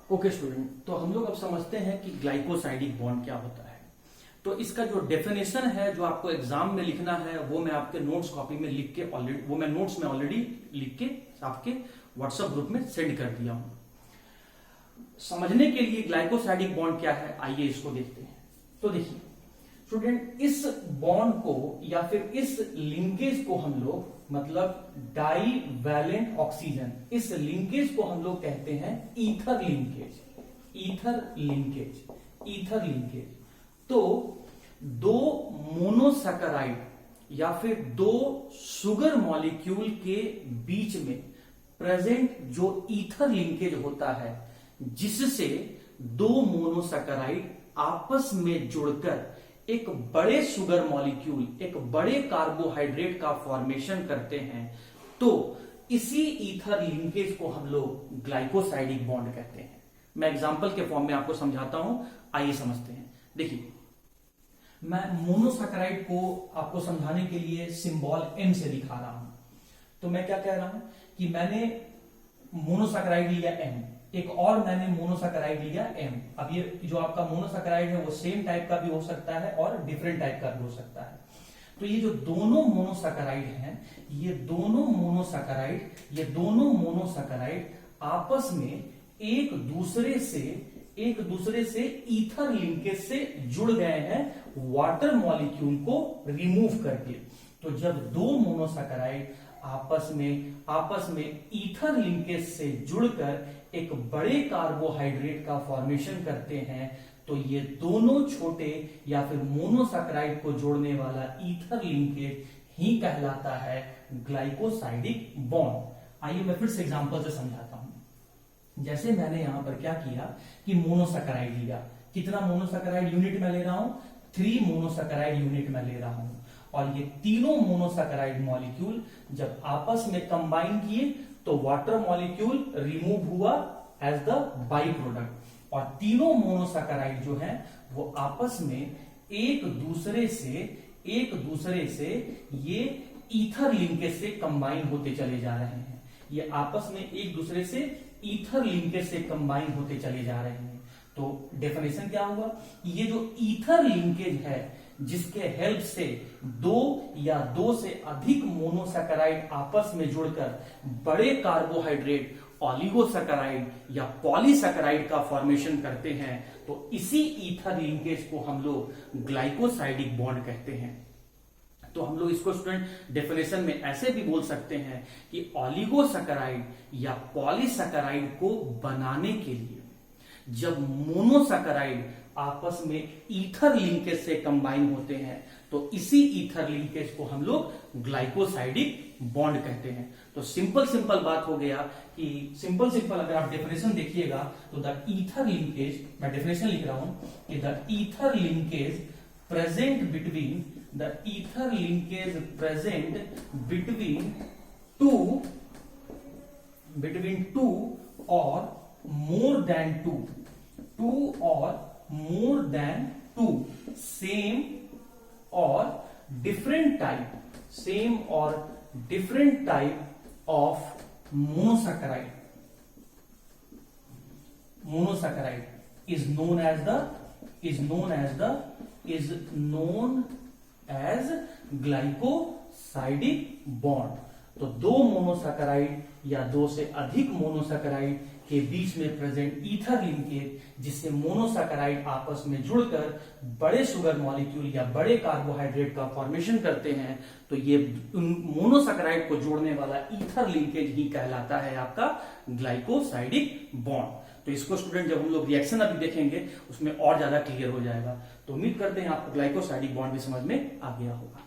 Okay student, तो हम लोग अब समझते हैं कि ग्लाइकोसाइडिक बॉन्ड क्या होता है। तो इसका जो डेफिनेशन है जो आपको एग्जाम में लिखना है वो मैं आपके नोट्स कॉपी में लिख के ऑलरेडी वो मैं नोट्स में ऑलरेडी लिख के आपके व्हाट्सएप ग्रुप में सेंड कर दिया हूं। समझने के लिए ग्लाइकोसाइडिक बॉन्ड क्या है आइए इसको देखते हैं। तो देखिए स्टूडेंट, इस बॉन्ड को या फिर इस लिंकेज को हम लोग मतलब डाई वैलेंट ऑक्सीजन, इस लिंकेज को हम लोग कहते हैं ether linkage. Ether linkage, ether linkage. तो दो मोनोसैकेराइड या फिर दो शुगर मॉलिक्यूल के बीच में प्रेजेंट जो ईथर लिंकेज होता है, जिससे दो मोनोसैकेराइड आपस में जुड़कर एक बड़े शुगर मॉलिक्यूल, एक बड़े कार्बोहाइड्रेट का फॉर्मेशन करते हैं, तो इसी ईथर लिंकेज को हम लोग ग्लाइकोसाइडिक बॉन्ड कहते हैं। मैं एग्जांपल के फॉर्म में आपको समझाता हूं, आइए समझते हैं। देखिए, मैं मोनोसैकेराइड को आपको समझाने के लिए सिंबल M से दिखा रहा हूं। तो मैं क्या कह रहा हूं कि मैंने मोनोसैकेराइड लिया M, एक और मैंने मोनोसैकेराइड लिया M। अब ये जो आपका मोनोसैकेराइड है वो सेम टाइप का भी हो सकता है और डिफरेंट टाइप का भी हो सकता है। तो ये जो दोनों मोनोसैकेराइड हैं, ये दोनों मोनोसैकेराइड आपस में एक दूसरे से ईथर लिंकेज से जुड़ गए हैं वाटर मॉलिक्यूल को रिमूव करके। तो जब दो मोनोसैकेराइड आपस में ईथर लिंकेज से जुड़कर एक बड़े कार्बोहाइड्रेट का फॉर्मेशन करते हैं, तो ये दोनों छोटे या फिर मोनोसैकेराइड को जोड़ने वाला ईथर लिंकेज ही कहलाता है ग्लाइकोसाइडिक बॉन्ड। आइए मैं फिर से एग्जांपल से समझाता हूं। जैसे मैंने यहां पर क्या किया कि मोनोसैकेराइड लिया, कितना मोनोसैकेराइड यूनिट में ले रहा हूं, 3 मोनोसैकेराइड यूनिट में ले रहा हूं। और ये तीनों मोनोसैकेराइड मॉलिक्यूल जब आपस में कंबाइन किए तो वाटर मॉलिक्यूल रिमूव हुआ एज द बाई प्रोडक्ट। और तीनों मोनोसैकेराइड जो हैं वो आपस में एक दूसरे से ये ईथर लिंकेज से कंबाइन होते चले जा रहे हैं। ये आपस में एक दूसरे से ईथर लिंकेज से कंबाइन होते चले जा रहे हैं। तो डेफिनेशन क्या हुआ, ये जो ईथर लिंकेज है जिसके हेल्प से दो या दो से अधिक मोनोसैकेराइड आपस में जुड़कर बड़े कार्बोहाइड्रेट ओलिगोसैकेराइड या पॉलीसैकेराइड का फॉर्मेशन करते हैं, तो इसी ईथर लिंकेज को हम लोग ग्लाइकोसाइडिक बॉन्ड कहते हैं। तो हम लोग इसको स्टूडेंट डेफिनेशन में ऐसे भी बोल सकते हैं कि ओलिगोसैकेराइड या पॉलीसैकेराइड को बनाने के लिए जब मोनोसैकेराइड आपस में ईथर लिंकेज से कंबाइन होते हैं, तो इसी ईथर लिंकेज को हम लोग ग्लाइकोसाइडिक बॉन्ड कहते हैं। तो सिंपल बात हो गया कि सिंपल अगर आप डेफिनेशन देखिएगा तो द ईथर लिंकेज, मैं डेफिनेशन लिख रहा हूं कि the ether linkage present between two और more than two same or different type of monosaccharide is known as glycosidic bond। तो दो मोनोसैकेराइड या दो से अधिक मोनोसैकेराइड के बीच में प्रेजेंट ईथर लिंकेज, जिससे मोनोसैकेराइड आपस में जुड़कर बड़े शुगर मॉलिक्यूल या बड़े कार्बोहाइड्रेट का फॉर्मेशन करते हैं, तो ये मोनोसैकेराइड को जोड़ने वाला ईथर लिंकेज ही कहलाता है आपका ग्लाइकोसाइडिक बॉन्ड। तो इसको स्टूडेंट जब हम लोग रिएक्शन अभी देखेंगे उसमें और ज्यादा क्लियर हो जाएगा। तो उम्मीद करते हैं आपको ग्लाइकोसाइडिक बॉन्ड भी समझ में आ गया होगा।